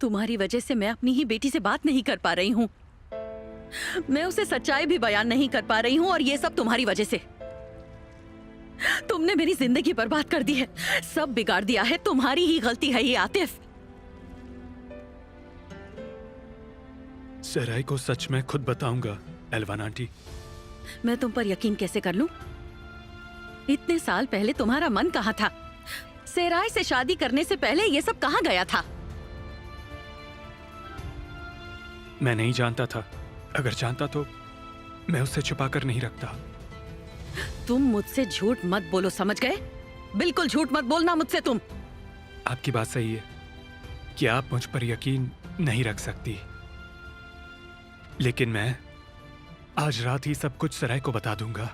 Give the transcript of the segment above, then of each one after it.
तुम्हारी वजह से मैं अपनी ही बेटी से बात नहीं कर पा रही हूँ। मैं उसे सच्चाई भी बयान नहीं कर पा रही हूँ और ये सब तुम्हारी वजह से। तुमने मेरी जिंदगी बर्बाद कर दी है, सब बिगाड़ दिया है। तुम्हारी ही गलती है ये आतिफ। सराय को सच मैं खुद बताऊंगा एल्वान आंटी। मैं तुम पर यकीन कैसे कर लूं? इतने साल पहले तुम्हारा मन कहाँ था? सेराय से शादी करने से पहले ये सब कहाँ गया था? मैं नहीं जानता था। अगर जानता तो मैं उससे छुपा कर नहीं रखता। तुम मुझसे झूठ मत बोलो, समझ गए? बिल्कुल झूठ मत बोलना मुझसे तुम। आपकी बात सही है कि आप मुझ पर यकीन नहीं रख सकती, लेकिन मैं आज रात ही सब कुछ सराय को बता दूंगा।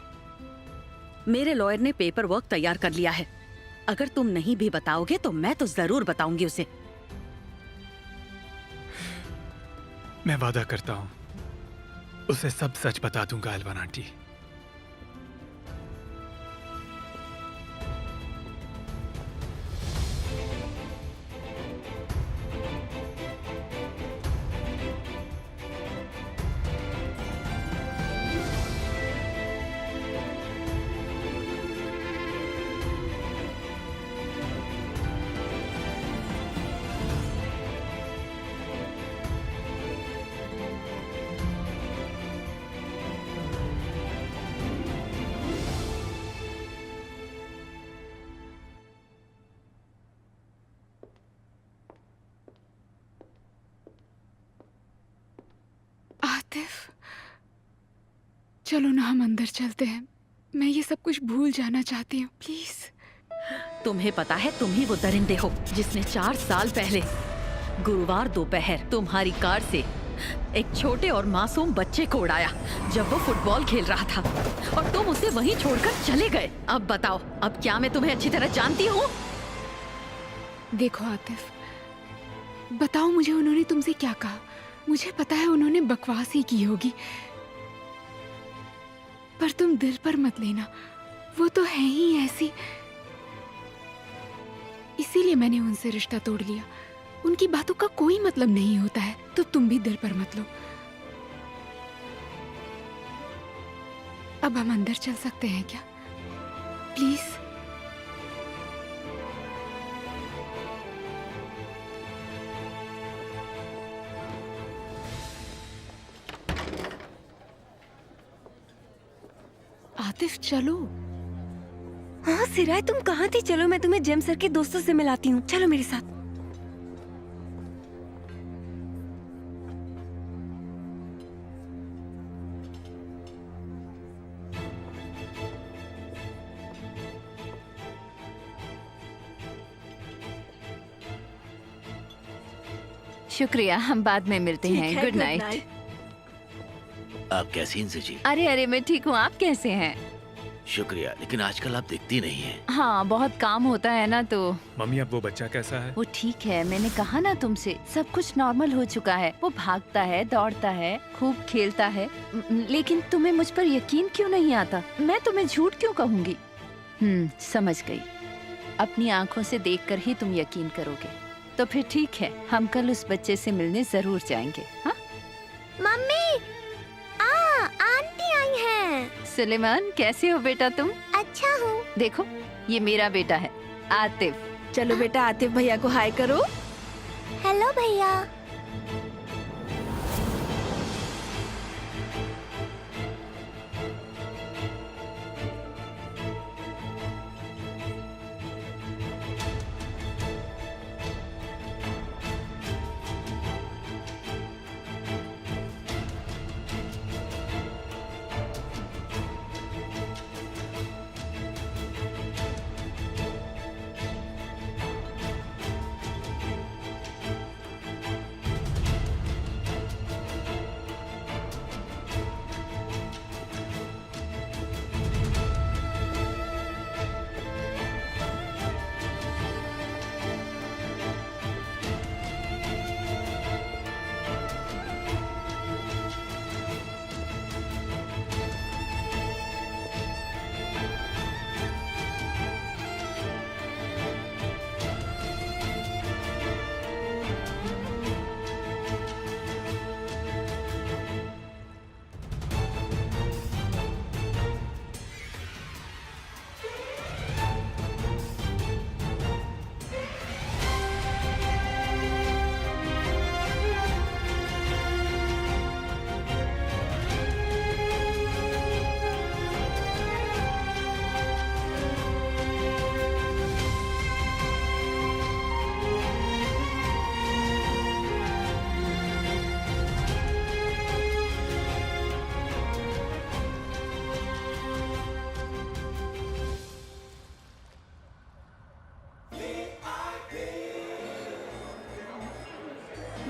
मेरे लॉयर ने पेपर वर्क तैयार कर लिया है। अगर तुम नहीं भी बताओगे तो मैं तो जरूर बताऊंगी उसे। मैं वादा करता हूं उसे सब सच बता दूंगा एल्वान आंटी। आतिफ, चलो ना हम अंदर चलते हैं। मैं ये सब कुछ भूल जाना चाहती हूँ, प्लीज। तुम्हें पता है तुम ही वो दरिंदे हो जिसने 4 साल पहले गुरुवार दोपहर तुम्हारी कार से एक छोटे और मासूम बच्चे को उड़ाया जब वो फुटबॉल खेल रहा था, और तुम उसे वहीं छोड़कर चले गए। अब बताओ, अब क्या मैं तुम्हें अच्छी तरह जानती हूँ? देखो आतिफ, बताओ मुझे उन्होंने तुमसे क्या कहा? मुझे पता है उन्होंने बकवास ही की होगी, पर तुम दिल पर मत लेना, वो तो है ही ऐसी। इसीलिए मैंने उनसे रिश्ता तोड़ लिया। उनकी बातों का कोई मतलब नहीं होता है, तो तुम भी दिल पर मत लो। अब हम अंदर चल सकते हैं क्या, प्लीज? आतिफ चलो। हाँ सिराय, तुम कहाँ थी? चलो मैं तुम्हें जेम सर के दोस्तों से मिलाती हूँ, चलो मेरे साथ। शुक्रिया, हम बाद में मिलते हैं। Good night. आप कैसी हैं जी? अरे मैं ठीक हूँ, आप कैसे हैं? शुक्रिया, लेकिन आजकल आप दिखती नहीं हैं। हाँ, बहुत काम होता है ना तो। मम्मी, अब वो बच्चा कैसा है? वो ठीक है, मैंने कहा ना तुमसे, सब कुछ नॉर्मल हो चुका है। वो भागता है, दौड़ता है, खूब खेलता है। लेकिन तुम्हें मुझ पर यकीन क्यों नहीं आता? मैं तुम्हें झूठ क्यों कहूँगी? समझ गई। अपनी आँखों से देखकर ही तुम यकीन करोगे। तो फिर ठीक है, हम कल उस बच्चे से मिलने जरूर जाएंगे। हाँ मम्मी, आंटी आई हैं। सुलेमान, कैसे हो बेटा तुम? अच्छा हूँ। देखो, ये मेरा बेटा है आतिफ। चलो बेटा, आतिफ भैया को हाय करो। हेलो भैया।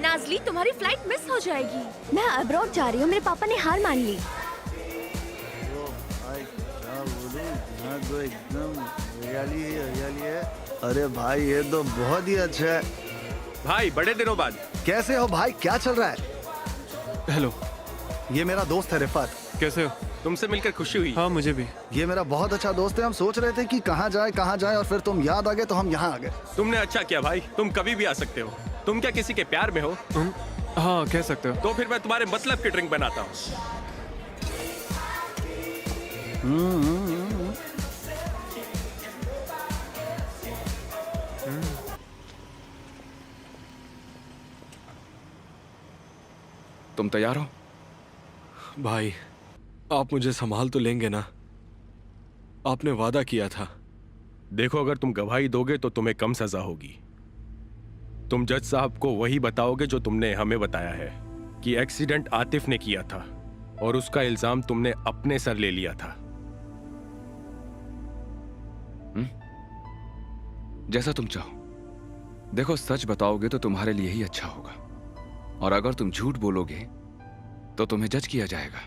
नाज़ली, तुम्हारी फ्लाइट मिस हो जाएगी। मैं अब्रॉड जा रही हूँ, मेरे पापा ने हार मान ली। यहाँ तो एकदम हरियाली ही हरियाली है। अरे भाई ये तो बहुत ही अच्छा है। भाई बड़े दिनों बाद। कैसे हो भाई, क्या चल रहा है? हेलो, ये मेरा दोस्त है रिफात। कैसे हो? तुमसे मिलकर खुशी हुई। हाँ, मुझे भी। ये मेरा बहुत अच्छा दोस्त है। हम सोच रहे थे कि कहाँ जाए और फिर तुम याद आ गए तो हम यहाँ आ गए। तुमने अच्छा किया भाई, तुम कभी भी आ सकते हो। तुम क्या किसी के प्यार में हो? हाँ, कह सकते हो। तो फिर मैं तुम्हारे मतलब की ड्रिंक बनाता हूँ। तुम तैयार हो? भाई, आप मुझे संभाल तो लेंगे ना? आपने वादा किया था। देखो, अगर तुम गवाही दोगे तो तुम्हें कम सजा होगी। तुम जज साहब को वही बताओगे जो तुमने हमें बताया है कि एक्सीडेंट आतिफ ने किया था और उसका इल्जाम तुमने अपने सर ले लिया था। जैसा तुम चाहो। देखो, सच बताओगे तो तुम्हारे लिए ही अच्छा होगा, और अगर तुम झूठ बोलोगे तो तुम्हें जज किया जाएगा।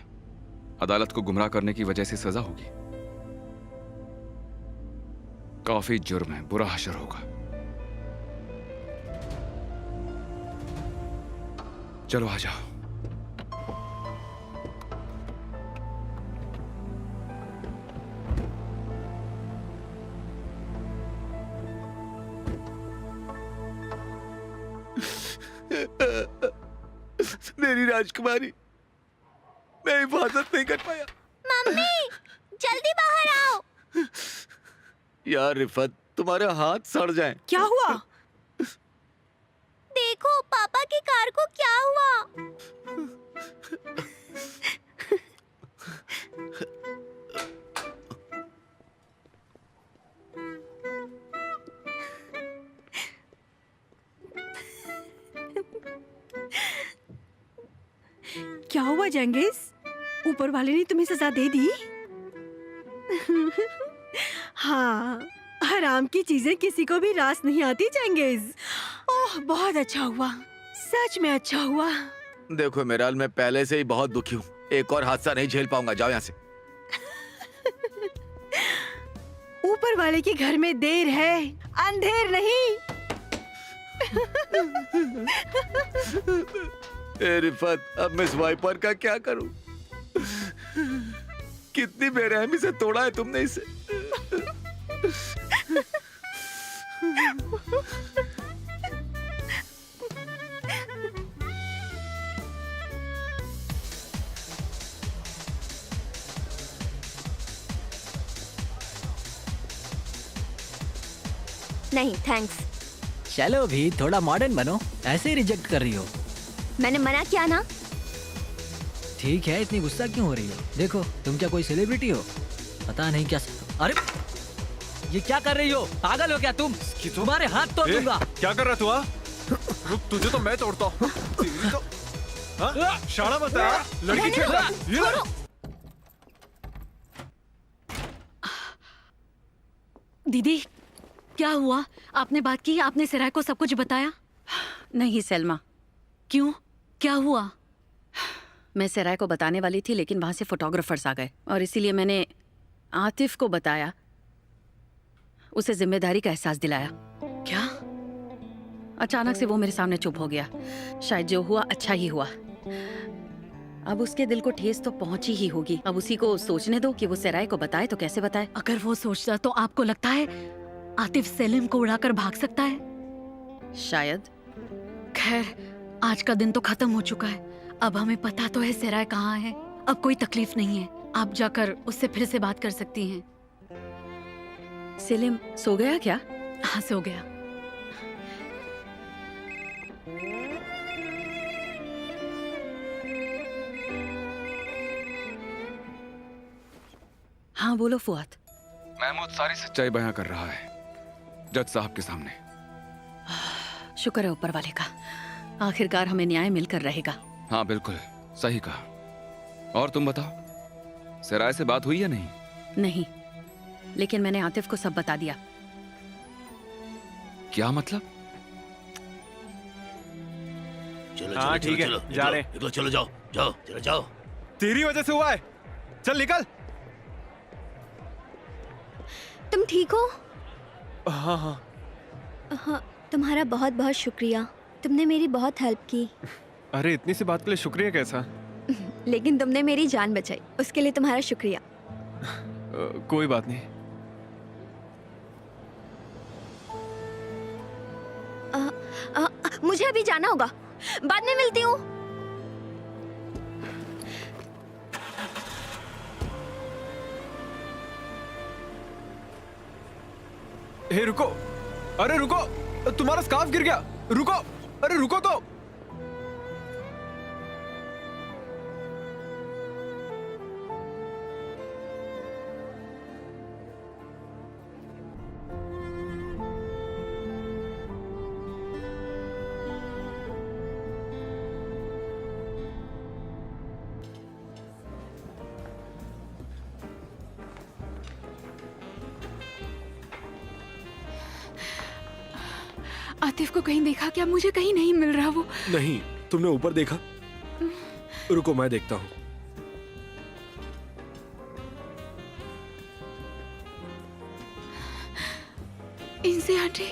अदालत को गुमराह करने की वजह से सजा होगी। काफी जुर्म है, बुरा हशर होगा। चलो आ जाओ। मेरी राजकुमारी, मैं हिफाजत नहीं कर पाया। मम्मी, जल्दी बाहर आओ। यार रिफत, तुम्हारे हाथ सड़ जाएं। क्या हुआ? देखो पापा की कार को क्या हुआ। क्या हुआ जंगीज? ऊपर वाले ने तुम्हें सजा दे दी? हाँ, हराम की चीजें किसी को भी रास नहीं आती जंगीज। ओह, बहुत अच्छा हुआ, सच में अच्छा हुआ। देखो मेराल, मैं पहले से ही बहुत दुखी हूँ। एक और हादसा नहीं झेल पाऊंगा। जाओ यहाँ से। ऊपर वाले के घर में देर है, अंधेर नहीं। ए रिफत, अब मैं इस वाइपर का क्या करूं? कितनी बेरहमी से तोड़ा है तुमने इसे। नहीं थैंक्स। चलो भी, थोड़ा मॉडर्न बनो। ऐसे ही रिजेक्ट कर रही हो। मैंने मना किया ना। ठीक है, इतनी गुस्सा क्यों हो रही हो? देखो, तुम क्या कोई सेलिब्रिटी हो? पता नहीं क्या। अरे ये क्या कर रही हो? पागल हो क्या तुम? तुम्हारे हाथ तोड़ दूंगा। क्या कर रहा तू? रुक, तुझे तो मैं तोड़ता हूँ। शाना मत यार, लड़की खेल रहा है। दीदी, क्या हुआ? आपने बात की? आपने सिराय को सब कुछ बताया? नहीं सलमा, क्यों? क्या हुआ? मैं सराय को बताने वाली थी, लेकिन वहां से फोटोग्राफर्स आ गए और इसीलिए मैंने आतिफ को बताया, उसे जिम्मेदारी का एहसास दिलाया। क्या? अचानक से वो मेरे सामने चुप हो गया। शायद जो हुआ अच्छा ही हुआ। अब उसके दिल को ठेस तो पहुंची ही होगी। अब उसी को सोचने दो कि वो सराय को बताए तो कैसे बताए। अगर वो सोचता तो आपको लगता है आतिफ सेलिम को उड़ाकर भाग सकता है? शायद। खैर, आज का दिन तो खत्म हो चुका है। अब हमें पता तो है सराय कहाँ है। अब कोई तकलीफ नहीं है। आप जाकर उससे फिर से बात कर सकती हैं। सेलिम सो गया क्या? हाँ, सो गया। हाँ बोलो फुआद। महमूद सारी सच्चाई बयां कर रहा है जज साहब के सामने। शुक्र है ऊपर वाले का, आखिरकार हमें न्याय मिलकर रहेगा। हाँ बिल्कुल सही कहा। और तुम बताओ, सराय से बात हुई या नहीं? नहीं, लेकिन मैंने आतिफ को सब बता दिया। क्या मतलब? चलो हाँ, चलो ठीक है, चलो जा रहे। निकलो, चलो जाओ जाओ चलो जाओ। तेरी वजह से हुआ है, चल निकल। तुम ठीक हो? हाँ हाँ। हाँ, तुम्हारा बहुत बहुत शुक्रिया, तुमने मेरी बहुत हेल्प की। अरे इतनी सी बात के लिए शुक्रिया कैसा? लेकिन तुमने मेरी जान बचाई, उसके लिए तुम्हारा शुक्रिया। कोई बात नहीं। मुझे अभी जाना होगा, बाद में मिलती हूँ। हे रुको, अरे रुको, तुम्हारा स्कार्फ गिर गया, रुको, अरे रुको तो। आतिफ को कहीं देखा क्या? मुझे कहीं नहीं मिल रहा वो। नहीं, तुमने ऊपर देखा? रुको मैं देखता हूँ। इनसे आंटी,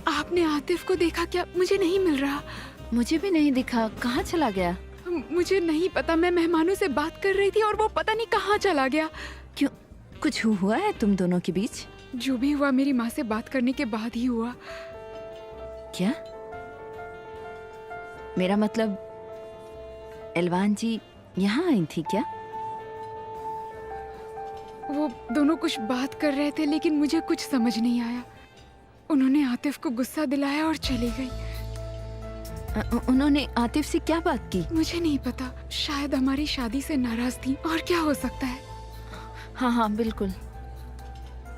आपने आतिफ को देखा क्या? मुझे नहीं मिल रहा। मुझे भी नहीं दिखा, कहाँ चला गया? मुझे नहीं पता, मैं मेहमानों से बात कर रही थी और वो पता नहीं कहाँ चला गया। क्यों, कुछ हुआ है तुम दोनों के बीच? जो भी हुआ मेरी माँ से बात करने के बाद ही हुआ। क्या? मेरा मतलब एलवान जी यहाँ आई थी क्या? वो दोनों कुछ बात कर रहे थे लेकिन मुझे कुछ समझ नहीं आया। उन्होंने आतिफ को गुस्सा दिलाया और चली गई। उन्होंने आतिफ से क्या बात की? मुझे नहीं पता, शायद हमारी शादी से नाराज थी। और क्या हो सकता है? हाँ हाँ बिल्कुल,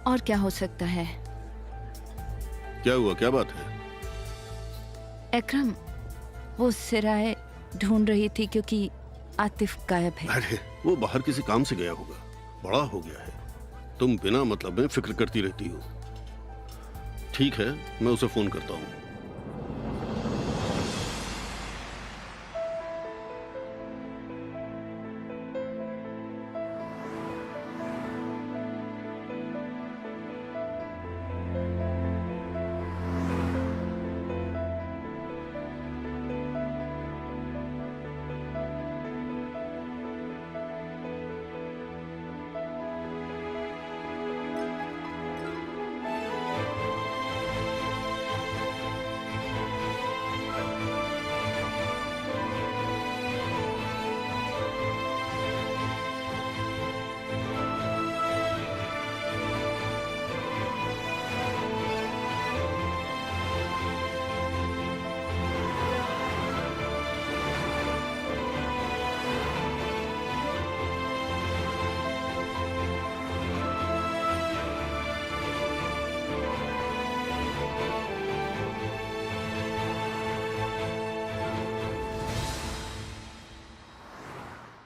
और क्या हो सकता है? क्या हुआ, क्या बात है? एकरम, वो सिराए ढूंढ रही थी क्योंकि आतिफ गायब है। अरे वो बाहर किसी काम से गया होगा, बड़ा हो गया है। तुम बिना मतलब में फिक्र करती रहती हो। ठीक है, मैं उसे फोन करता हूँ।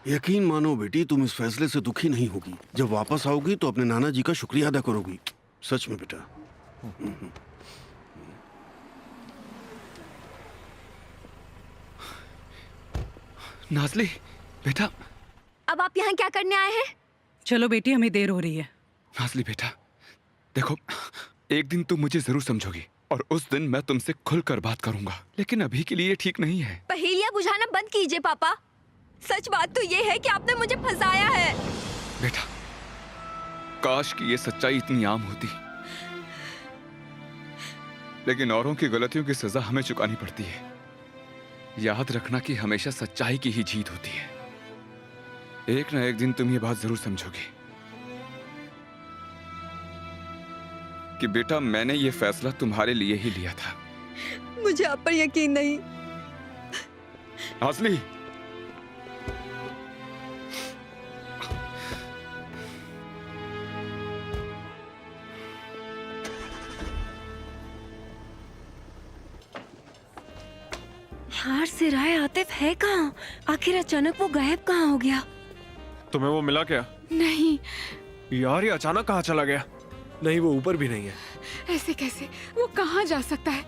यकीन मानो बेटी, तुम इस फैसले से दुखी नहीं होगी। जब वापस आओगी तो अपने नाना जी का शुक्रिया अदा करोगी। सच में बेटा। नाज़ली बेटा। अब आप यहाँ क्या करने आए हैं? चलो बेटी, हमें देर हो रही है। नाज़ली बेटा, देखो, एक दिन तुम मुझे जरूर समझोगी और उस दिन मैं तुमसे खुलकर बात करूंगा, लेकिन अभी के लिए ठीक नहीं है। पहेलियाँ बुझाना बंद कीजिए पापा। सच बात तो ये है कि आपने मुझे फंसाया है। बेटा, काश कि ये सच्चाई इतनी आम होती, लेकिन औरों की गलतियों की सजा हमें चुकानी पड़ती है। याद रखना कि हमेशा सच्चाई की ही जीत होती है। एक ना एक दिन तुम ये बात जरूर समझोगे कि बेटा, मैंने ये फैसला तुम्हारे लिए ही लिया था। मुझे आप पर यकीन नहीं। नाज़ली, यार सिराय आतिफ है कहाँ? आखिर अचानक वो गायब कहाँ हो गया? तुम्हें वो मिला क्या? नहीं। यार ये अचानक कहाँ चला गया? नहीं, वो ऊपर भी नहीं है। ऐसे कैसे? वो कहाँ जा सकता है?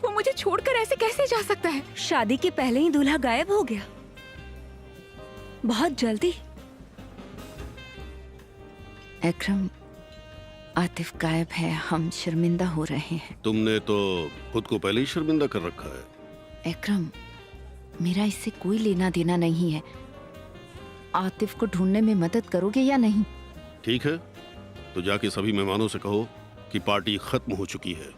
वो मुझे छोड़कर ऐसे कैसे जा सकता है? शादी के पहले ही दूल्हा गायब हो गया, बहुत जल्दी। अकरम, आतिफ गायब है, हम शर्मिंदा हो रहे हैं। तुमने तो खुद को पहले ही शर्मिंदा कर रखा है। अकरम, मेरा इससे कोई लेना देना नहीं है। आतिफ को ढूंढने में मदद करोगे या नहीं? ठीक है, तो जाके सभी मेहमानों से कहो कि पार्टी खत्म हो चुकी है।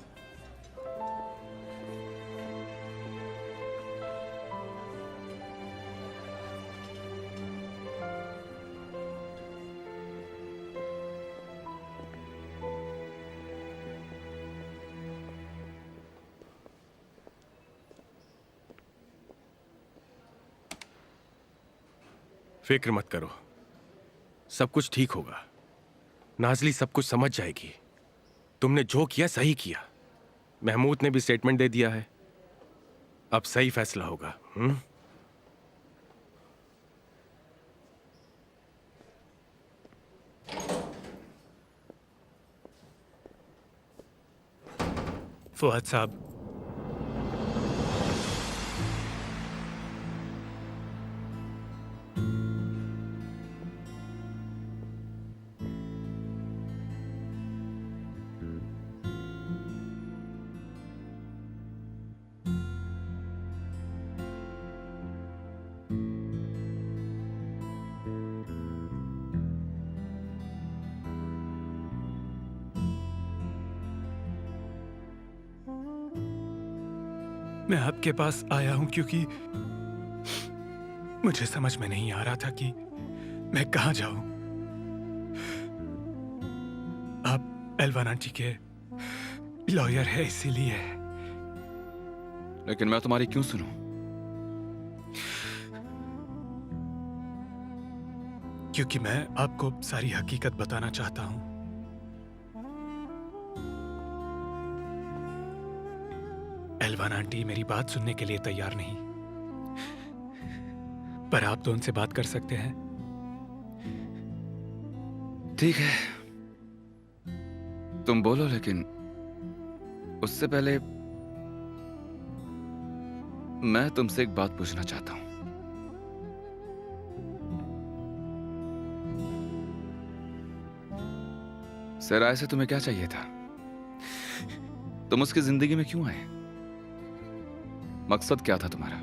फिक्र मत करो, सब कुछ ठीक होगा। नाजली सब कुछ समझ जाएगी। तुमने जो किया सही किया। महमूद ने भी स्टेटमेंट दे दिया है, अब सही फैसला होगा। फुआद साहब, मैं आपके पास आया हूं क्योंकि मुझे समझ में नहीं आ रहा था कि मैं कहां जाऊं। आप एल्वान आंटी के लॉयर है, इसीलिए। लेकिन मैं तुम्हारी क्यों सुनूं? क्योंकि मैं आपको सारी हकीकत बताना चाहता हूं। एल्वान आंटी मेरी बात सुनने के लिए तैयार नहीं, पर आप तो उनसे बात कर सकते हैं। ठीक है, तुम बोलो, लेकिन उससे पहले मैं तुमसे एक बात पूछना चाहता हूं। सराय से तुम्हें क्या चाहिए था? तुम उसकी जिंदगी में क्यों आए? मकसद क्या था तुम्हारा?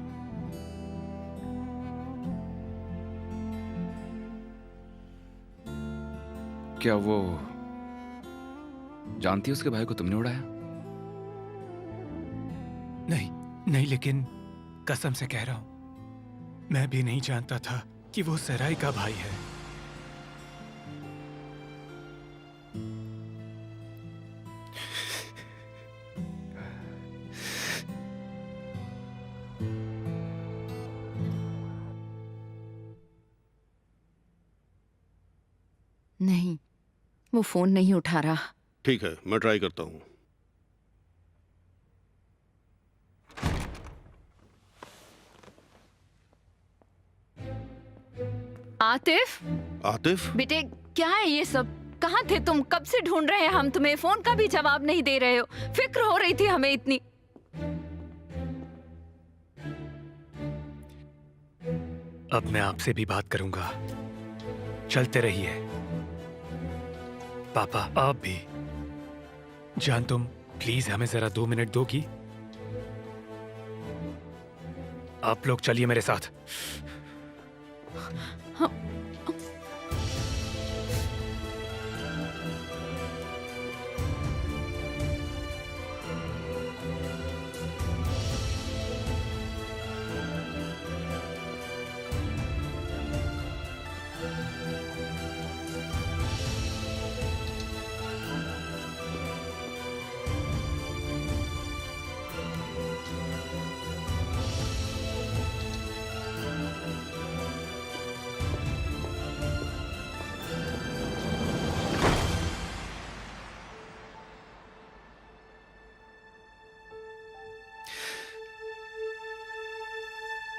क्या वो जानती है उसके भाई को तुमने उड़ाया? नहीं, लेकिन कसम से कह रहा हूं, मैं भी नहीं जानता था कि वो सराय का भाई है। नहीं, वो फोन नहीं उठा रहा। ठीक है, मैं ट्राई करता हूँ। आतिफ, आतिफ, बेटे क्या है ये सब? कहाँ थे तुम? कब से ढूंढ रहे हैं हम तुम्हें, फोन का भी जवाब नहीं दे रहे हो। फिक्र हो रही थी हमें इतनी। अब मैं आपसे भी बात करूंगा, चलते रहिए। पापा, आप भी। जान, तुम प्लीज हमें जरा 2 मिनट दोगी? आप लोग चलिए मेरे साथ।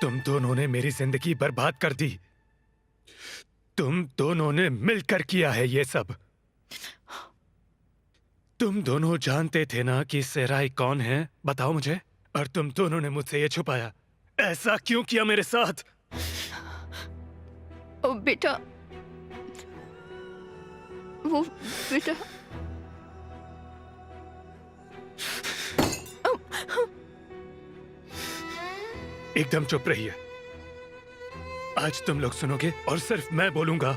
तुम दोनों ने मेरी जिंदगी बर्बाद कर दी। तुम दोनों ने मिलकर किया है ये सब। तुम दोनों जानते थे ना कि सेराय कौन है? बताओ मुझे। और तुम दोनों ने मुझसे ये छुपाया। ऐसा क्यों किया मेरे साथ? ओ बेटा, वो बेटा, एकदम चुप रहिए। आज तुम लोग सुनोगे और सिर्फ मैं बोलूंगा।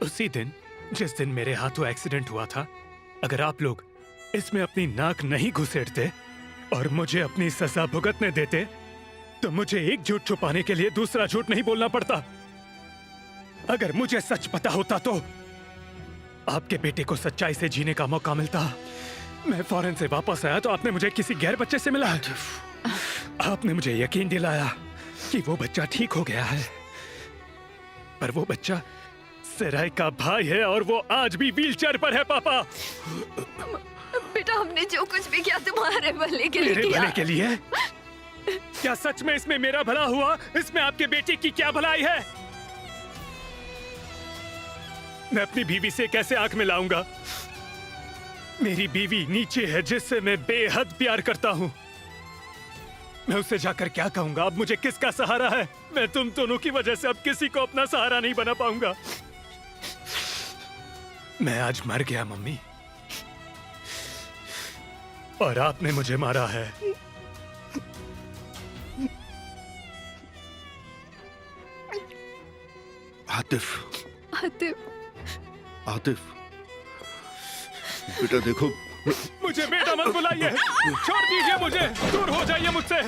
उसी दिन जिस दिन मेरे हाथों एक्सीडेंट हुआ था, अगर आप लोग इसमें अपनी नाक नहीं घुसेड़ते और मुझे अपनी सजा भुगतने देते, तो मुझे एक झूठ छुपाने के लिए दूसरा झूठ नहीं बोलना पड़ता। अगर मुझे सच पता होता तो आपके बेटे को सच्चाई से जीने का मौका मिलता। मैं फौरन से वापस आया तो आपने मुझे किसी गैर बच्चे से मिला। आपने मुझे यकीन दिलाया कि वो बच्चा ठीक हो गया है, पर वो बच्चा सराय का भाई है और वो आज भी व्हीलचेयर पर है। पापा, बेटा, हमने जो कुछ भी किया तुम्हारे भले के लिए मेरे किया। भले के लिए? क्या सच में इसमें मेरा भला हुआ? इसमें आपके बेटे की क्या भलाई है? मैं अपनी बीवी से कैसे आंख मिलाऊंगा? मेरी बीवी नीचे है जिससे मैं बेहद प्यार करता हूं। मैं उससे जाकर क्या कहूंगा? अब मुझे किसका सहारा है? मैं तुम दोनों की वजह से अब किसी को अपना सहारा नहीं बना पाऊंगा। मैं आज मर गया मम्मी, और आपने मुझे मारा है। आतिफ, आतिफ, आतिफ, बेटा देखो। मुझे बेटा मत बुलाइए, छोड़ दीजिए मुझे, दूर हो जाइए मुझसे।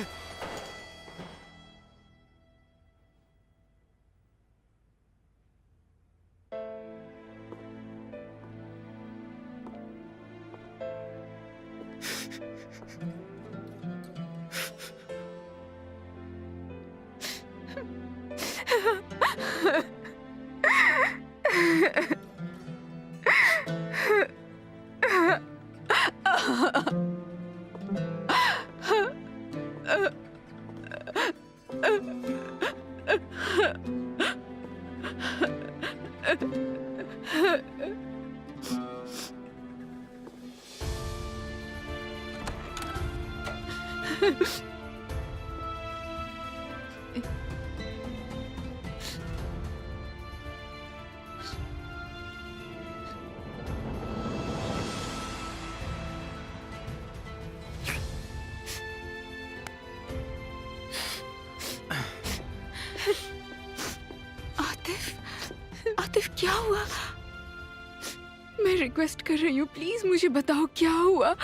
आतिफ, क्या हुआ? मैं रिक्वेस्ट कर रही हूँ, प्लीज मुझे बताओ क्या हुआ।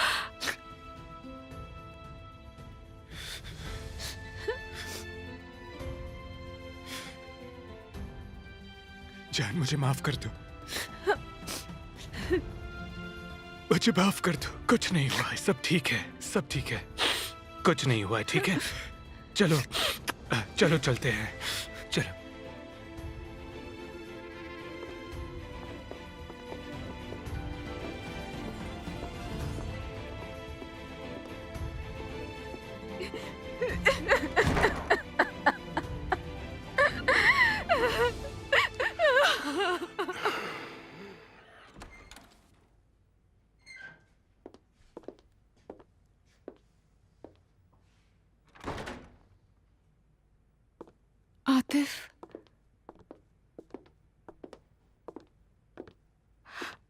जान, मुझे माफ कर दो, मुझे माफ कर दो। कुछ नहीं हुआ है, सब ठीक है, सब ठीक है, कुछ नहीं हुआ है, ठीक है? चलो चलो चलते हैं, चलो। आतिफ,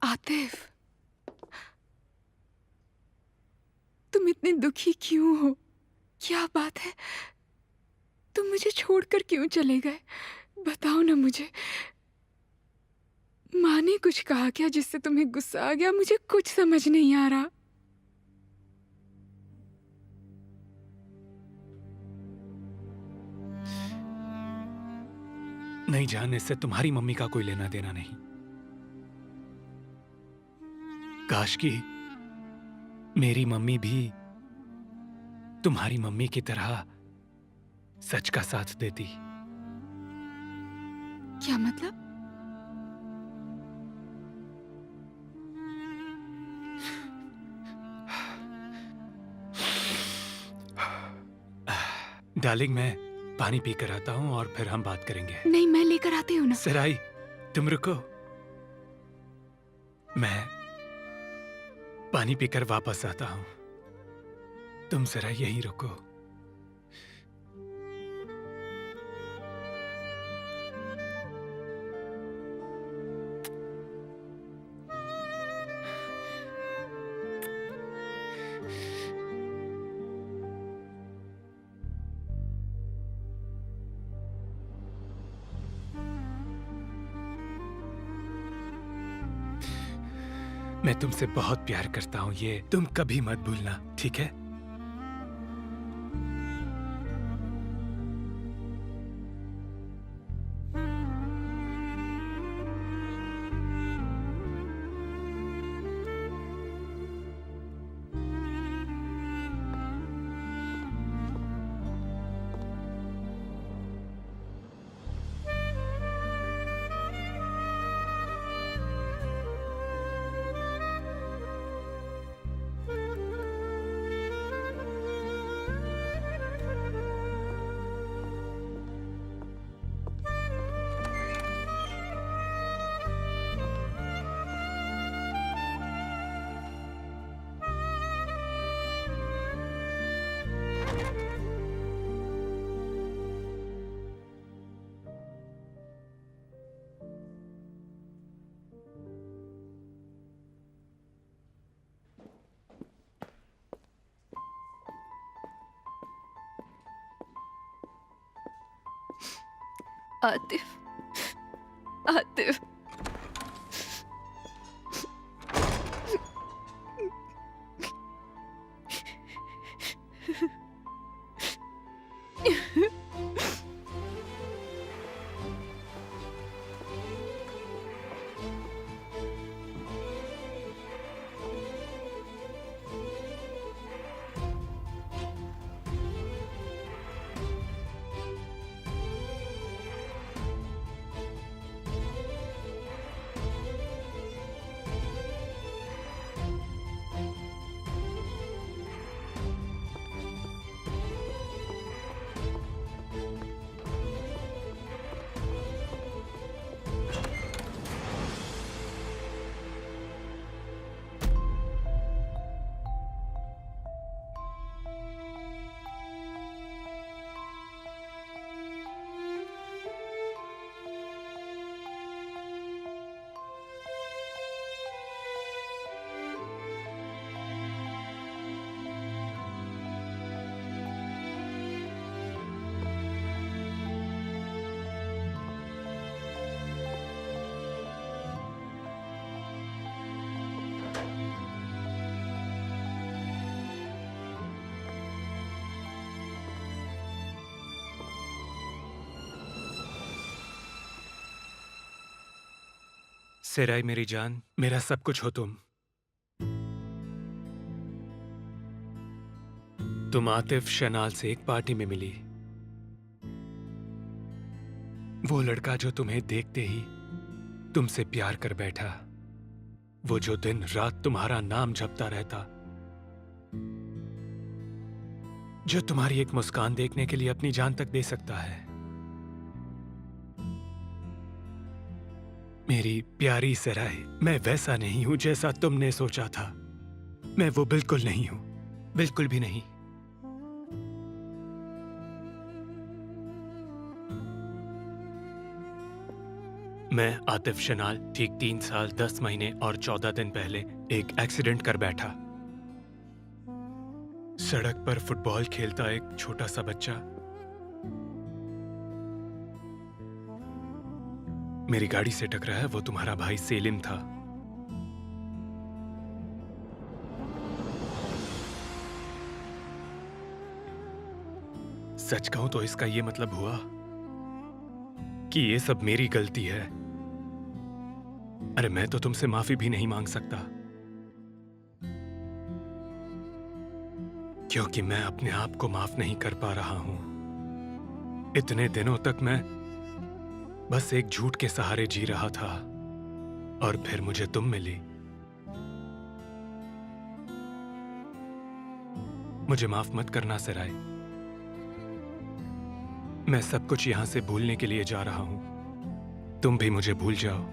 आतिफ, तुम इतने दुखी क्यों हो? क्या बात है? तुम मुझे छोड़कर क्यों चले गए? बताओ ना मुझे। माँ ने कुछ कहा क्या जिससे तुम्हें गुस्सा आ गया? मुझे कुछ समझ नहीं आ रहा। नहीं जान, इससे तुम्हारी मम्मी का कोई लेना देना नहीं। काश कि मेरी मम्मी भी तुम्हारी मम्मी की तरह सच का साथ देती। क्या मतलब? डार्लिंग, मैं पानी पी कर आता हूँ और फिर हम बात करेंगे। नहीं, मैं लेकर आती हूँ ना। सराई, तुम रुको, मैं पानी पीकर वापस आता हूँ। तुम जरा यहीं रुको। मैं तुमसे बहुत प्यार करता हूं, ये तुम कभी मत भूलना, ठीक है? आतिफ, आतिफ, सेराई मेरी जान, मेरा सब कुछ हो तुम। तुम आतिफ शनाल से एक पार्टी में मिली। वो लड़का जो तुम्हें देखते ही तुमसे प्यार कर बैठा, वो जो दिन रात तुम्हारा नाम जपता रहता, जो तुम्हारी एक मुस्कान देखने के लिए अपनी जान तक दे सकता है। मेरी प्यारी सराय, मैं वैसा नहीं हूं जैसा तुमने सोचा था। मैं वो बिल्कुल नहीं हूं, बिल्कुल भी नहीं। मैं आतिफ शनाल ठीक 3 साल 10 महीने और 14 दिन पहले एक एक्सीडेंट कर बैठा। सड़क पर फुटबॉल खेलता एक छोटा सा बच्चा मेरी गाड़ी से टकराया। वो तुम्हारा भाई सेलिम था। सच कहूं तो इसका ये मतलब हुआ कि ये सब मेरी गलती है। अरे मैं तो तुमसे माफी भी नहीं मांग सकता, क्योंकि मैं अपने आप को माफ नहीं कर पा रहा हूं। इतने दिनों तक मैं बस एक झूठ के सहारे जी रहा था, और फिर मुझे तुम मिली। मुझे माफ मत करना सराय। मैं सब कुछ यहां से भूलने के लिए जा रहा हूं। तुम भी मुझे भूल जाओ।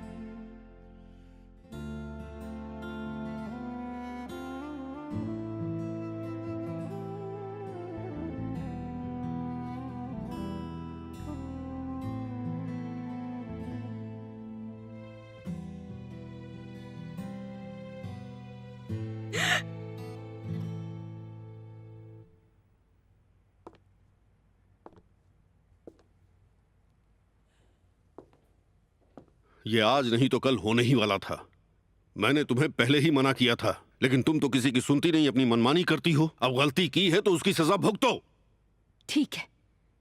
ये आज नहीं तो कल होने ही वाला था। मैंने तुम्हें पहले ही मना किया था, लेकिन तुम तो किसी की सुनती नहीं, अपनी मनमानी करती हो। अब गलती की है तो उसकी सजा भुगतो। ठीक है,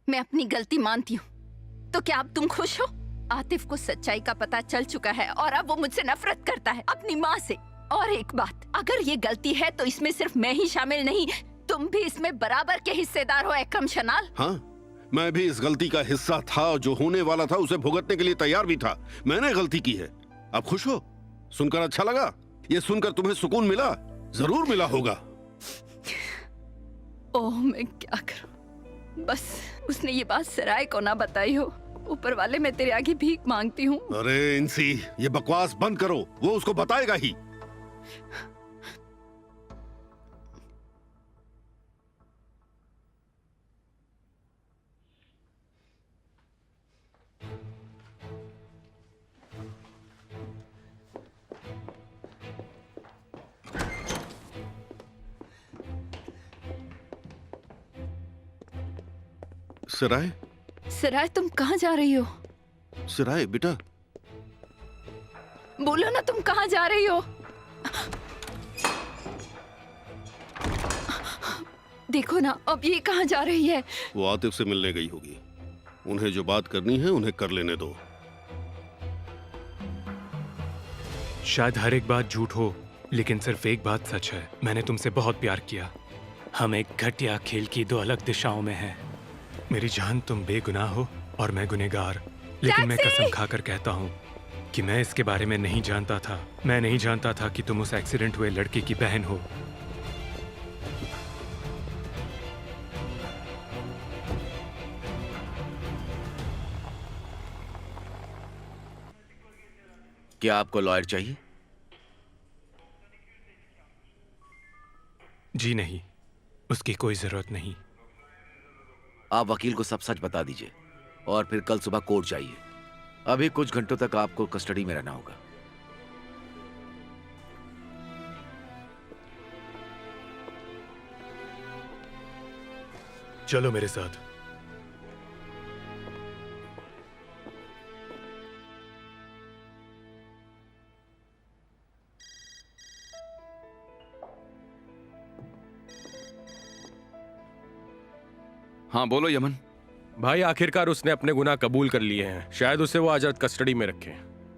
मैं अपनी गलती मानती हूँ। तो क्या अब तुम खुश हो? आतिफ को सच्चाई का पता चल चुका है और अब वो मुझसे नफरत करता है, अपनी माँ से। और एक बात, अगर ये गलती है तो इसमें सिर्फ मैं ही शामिल नहीं, तुम भी इसमें बराबर के हिस्सेदार हो एकरम शनाल। हाँ, मैं भी इस गलती का हिस्सा था। जो होने वाला था उसे भुगतने के लिए तैयार भी था। मैंने गलती की है। अब खुश हो? सुनकर अच्छा लगा? ये सुनकर तुम्हें सुकून मिला? जरूर मिला होगा। ओह, मैं क्या करूं? बस उसने ये बात सराय को ना बताई हो। ऊपर वाले, मैं तेरे आगे भीख मांगती हूँ। अरे इंसी, ये बकवास बंद करो। वो उसको बताएगा ही। सराय? सराय, तुम कहाँ जा रही हो? सराय बेटा? बोलो ना, तुम कहाँ जा रही हो? देखो ना, अब ये कहाँ जा रही है? वो आतिफ से मिलने गई होगी। उन्हें जो बात करनी है उन्हें कर लेने दो। शायद हर एक बात झूठ हो, लेकिन सिर्फ एक बात सच है। मैंने तुमसे बहुत प्यार किया। हम एक घटिया खेल की दो अलग दिशाओं में हैं। मेरी जान, तुम बेगुनाह हो और मैं गुनहगार। लेकिन मैं कसम खाकर कहता हूँ कि मैं इसके बारे में नहीं जानता था। मैं नहीं जानता था कि तुम उस एक्सीडेंट हुए लड़के की बहन हो। क्या आपको लॉयर चाहिए? जी नहीं, उसकी कोई जरूरत नहीं। आप वकील को सब सच बता दीजिए और फिर कल सुबह कोर्ट जाइए। अभी कुछ घंटों तक आपको कस्टडी में रहना होगा। चलो मेरे साथ। हाँ बोलो यमन। भाई, आखिरकार उसने अपने गुनाह कबूल कर लिए हैं। शायद उसे वो आजाद कस्टडी में रखे।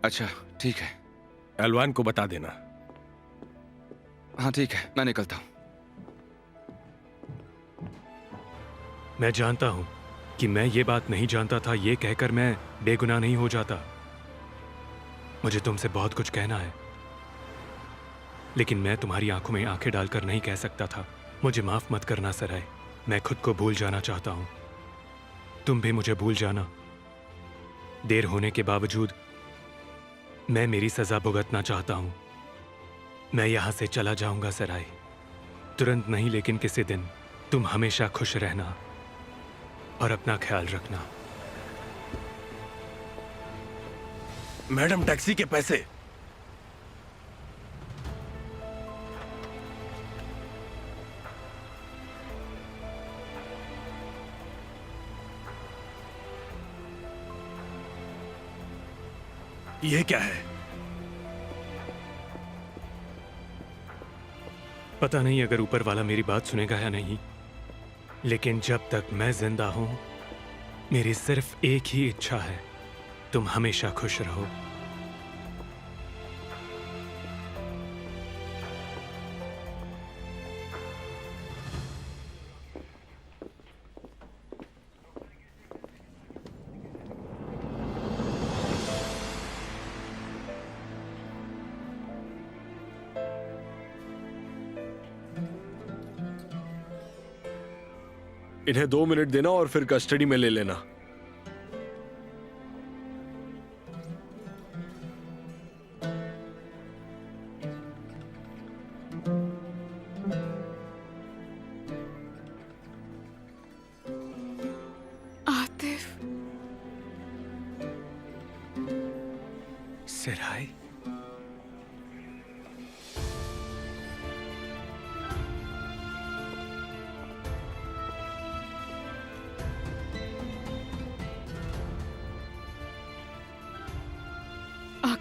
अच्छा ठीक है, अलवान को बता देना। हाँ ठीक है, मैं निकलता हूँ। मैं जानता हूं कि मैं ये बात नहीं जानता था, ये कहकर मैं बेगुनाह नहीं हो जाता। मुझे तुमसे बहुत कुछ कहना है, लेकिन मैं तुम्हारी आंखों में आंखें डालकर नहीं कह सकता था। मुझे माफ मत करना सराय, मैं खुद को भूल जाना चाहता हूं। तुम भी मुझे भूल जाना। देर होने के बावजूद मैं मेरी सजा भुगतना चाहता हूं। मैं यहां से चला जाऊंगा सराय, तुरंत नहीं लेकिन किसी दिन। तुम हमेशा खुश रहना और अपना ख्याल रखना। मैडम, टैक्सी के पैसे। ये क्या है? पता नहीं अगर ऊपर वाला मेरी बात सुनेगा या नहीं, लेकिन जब तक मैं जिंदा हूं, मेरी सिर्फ एक ही इच्छा है, तुम हमेशा खुश रहो। इन्हें 2 मिनट देना और फिर कस्टडी में ले लेना। आतिफ, सराय,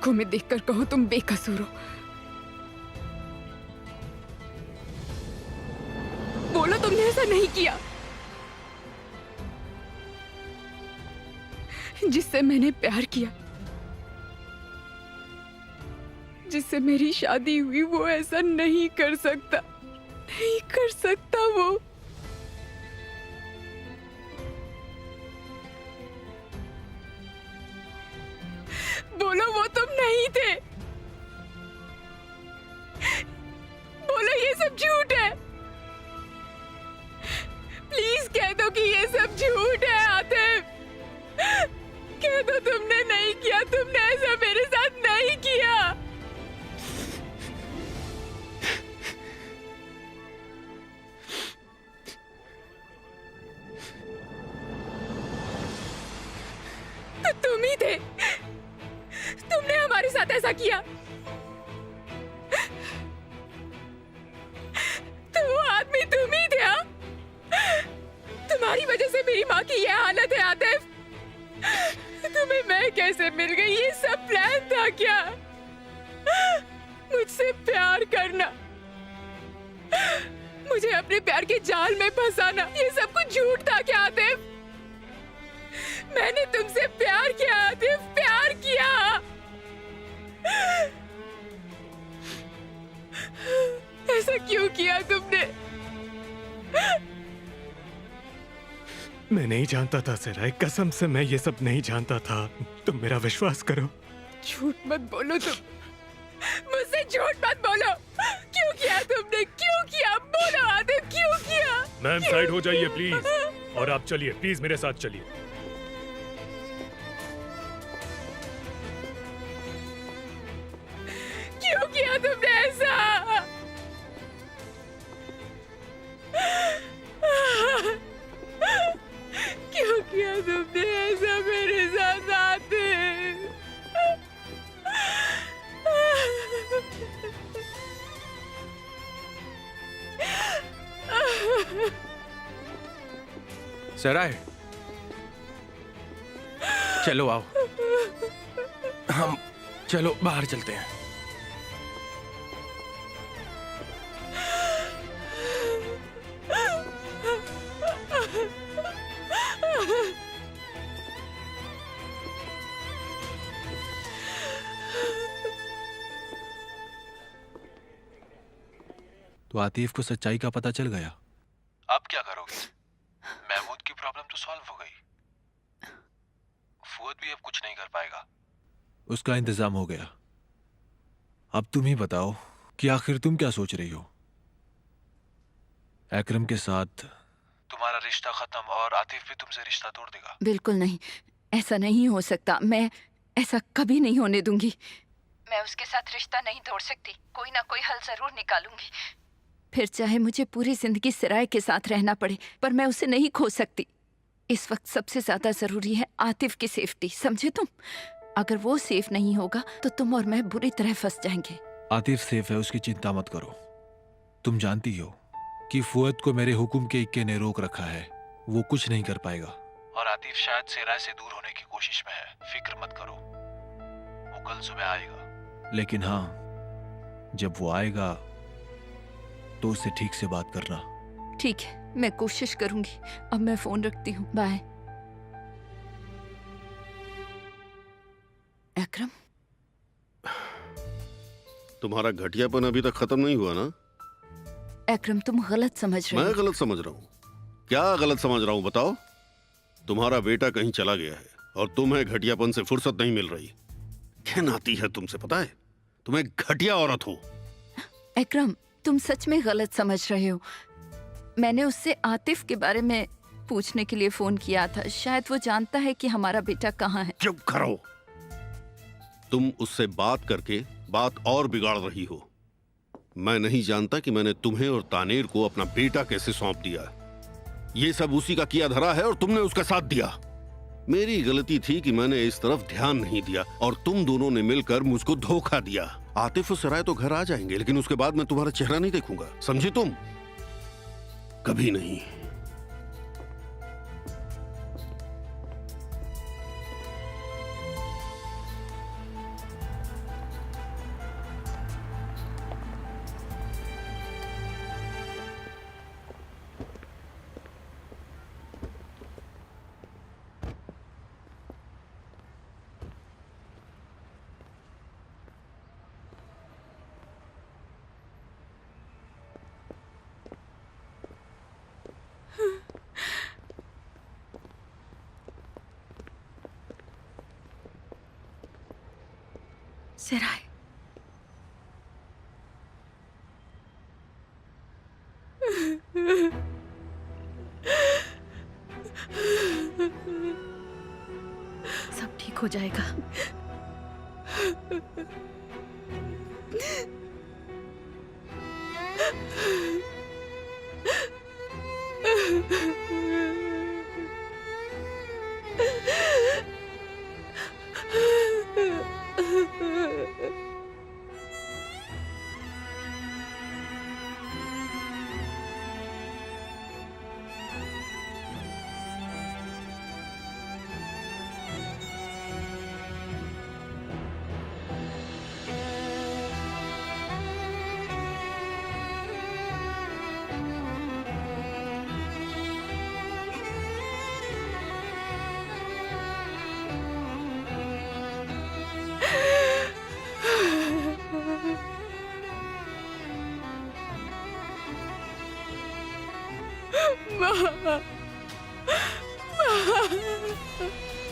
आंखों में देखकर कहो तुम बेकसूर हो। बोलो तुमने ऐसा नहीं किया। जिससे मैंने प्यार किया, जिससे मेरी शादी हुई, वो ऐसा नहीं कर सकता, नहीं कर सकता वो। बोलो वो तुम नहीं थे। बोलो ये सब झूठ है। प्लीज कह दो कि ये सब झूठ है आतिफ। कह दो तुमने नहीं किया, तुमने ऐसा मेरे साथ नहीं किया। तो तुम ही थे, तुमने हमारे साथ ऐसा किया। तो वो आदमी तुम ही थे। हाँ? तुम्हारी वजह से मेरी माँ की ये हालत है आतिफ। तुम्हें मैं कैसे मिल गई? ये सब प्लान था क्या? मुझसे प्यार करना, मुझे अपने प्यार के जाल में फंसाना, ये सब कुछ झूठ था क्या आतिफ? मैंने तुमसे प्यार किया आतिफ, प्यार किया। ऐसा क्यों किया तुमने? मैं नहीं जानता था सराय, कसम से मैं ये सब नहीं जानता था। तुम मेरा विश्वास करो। झूठ मत बोलो तुम, मुझसे झूठ मत बोलो। क्यों किया तुमने? क्यों किया? बोलो आतिफ, क्यों किया? मैम साइड हो जाइए प्लीज, और आप चलिए प्लीज, मेरे साथ चलिए। क्यों किया तुमने ऐसा? क्यों किया तुमने ऐसा मेरे साथ आतिफ? सराय, चलो आओ, हम चलो बाहर चलते हैं। तो आतिफ को सच्चाई का पता चल गया। अब क्या करोगे? महमूद की प्रॉब्लम तो सॉल्व हो गई। फुआद भी अब कुछ नहीं कर पाएगा। उसका इंतजाम हो गया। अब तुम ही बताओ कि आखिर तुम क्या सोच रही हो? एकरम के साथ तुम्हारा रिश्ता खत्म और आतिफ भी तुमसे रिश्ता तोड़ देगा। बिल्कुल नहीं, ऐसा नहीं हो सकता। मैं ऐसा कभी नहीं होने दूंगी। मैं उसके साथ रिश्ता नहीं तोड़ सकती। कोई ना कोई हल जरूर निकालूंगी। फिर चाहे मुझे पूरी जिंदगी सराय के साथ रहना पड़े, पर मैं उसे नहीं खो सकती। इस वक्त सबसे ज्यादा जरूरी है आतिफ की सेफ्टी, समझे तुम? अगर वो सेफ नहीं होगा तो तुम और मैं बुरी तरह फंस जाएंगे। आतिफ सेफ है, उसकी चिंता मत करो। तुम जानती हो कि फुआद को मेरे हुक्म के इक्के ने रोक रखा है। वो कुछ नहीं कर पाएगा। और आतिफ शायद सराय से दूर होने की कोशिश में है। फिक्र मत करो, वो कल सुबह आएगा। लेकिन हाँ, जब वो आएगा तो उससे ठीक से बात करना। ठीक है, मैं कोशिश करूंगी। अब मैं फोन रखती हूँ, बाय। एकरम, तुम्हारा घटियापन अभी तक खत्म नहीं हुआ ना? एकरम तुम गलत समझ रहे हो। मैं गलत समझ रहा हूँ? क्या गलत समझ रहा हूँ बताओ? तुम्हारा बेटा कहीं चला गया है और तुम्हें घटियापन से फुर्सत नहीं मिल रही। घिन आती है तुमसे, पता है? तुम एक घटिया औरत हो। एकरम, तुम सच में गलत समझ रहे हो। मैंने उससे आतिफ के बारे में पूछने के लिए फोन किया था। शायद वो जानता है कि हमारा बेटा कहाँ है। चुप करो। तुम उससे बात करके बात और बिगाड़ रही हो। मैं नहीं जानता कि मैंने तुम्हें और तानेर को अपना बेटा कैसे सौंप दिया। ये सब उसी का किया धरा है और तुमने उसका साथ दिया। मेरी गलती थी कि मैंने इस तरफ ध्यान नहीं दिया और तुम दोनों ने मिलकर मुझको धोखा दिया। आतिफ और सराय तो घर आ जाएंगे, लेकिन उसके बाद मैं तुम्हारा चेहरा नहीं देखूंगा, समझी तुम? कभी नहीं। सिराय, सब ठीक हो जाएगा।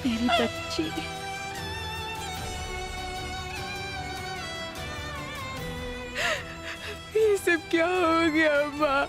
मेरी बच्ची। ये सब क्या हो गया माँ?